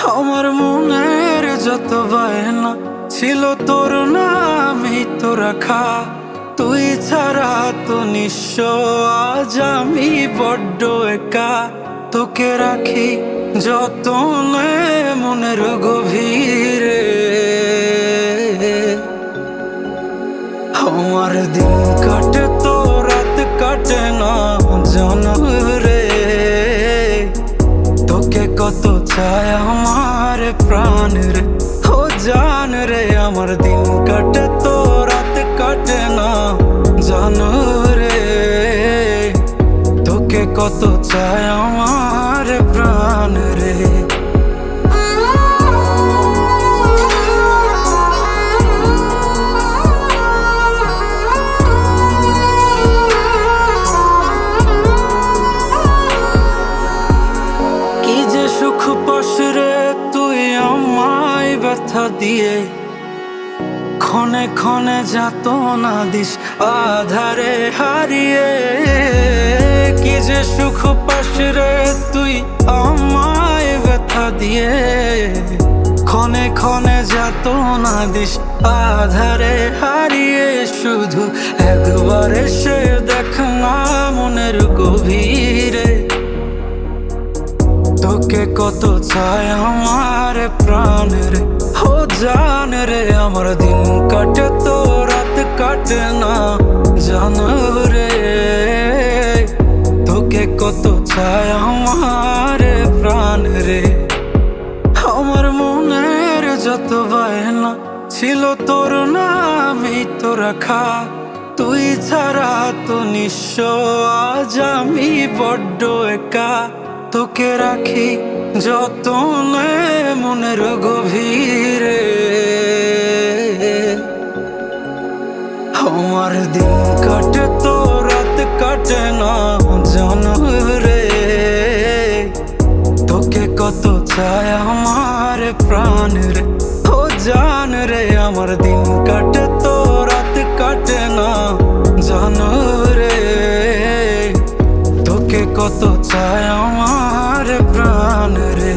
আমার মনের যত বায়না ছিল তোর নামই তো রাখা। তুই ছাড়া তো নিঃস্ব আজ আমি বড্ড একা। তোকে রাখি যতনে মনের গভীরে। আমার দিন কাটে তো রাত কাটে না জানো রে। তোকে কত চায় আমার প্রাণ রে, ও জান রে। আমার দিন কাটে তো রাত কাটে না জানো রে। তোকে কত চায় আমার প্রাণ রে। কি যে সুখ পাস রে তুই আমায় ব্যথা দিয়ে। ক্ষণে ক্ষণে যাত না দিস আধারে হারিয়ে। কি যে সুখ পাস রে তুই আমায় ব্যথা দিয়ে। ক্ষণে ক্ষণে যাত না দিস আধারে হারিয়ে। শুধু একবার এসে দেখ না মনের গভীরে। তোকে কত চায় আমার প্রাণ রে, ও জান রে। আমার দিন কাটে তো রাত কাটে না জানো রে। তোকে কত চায় আমার প্রাণ রে। আমার মনের যত বায়না ছিল তোর নামই তো রাখা। তুই ছাড়া তো নিঃস্ব আজ আমি বড্ড একা। তোকে রাখি যতনে মনের গভীরে। আমার দিন কাটে তো রাত কাটে না জানো রে। তোকে কত চায় আমার প্রাণ রে, ও জান রে। আমার দিন কাটে তো রাত কাটে না জানো রে। তোকে কত চায় আমার প্রাণ রে।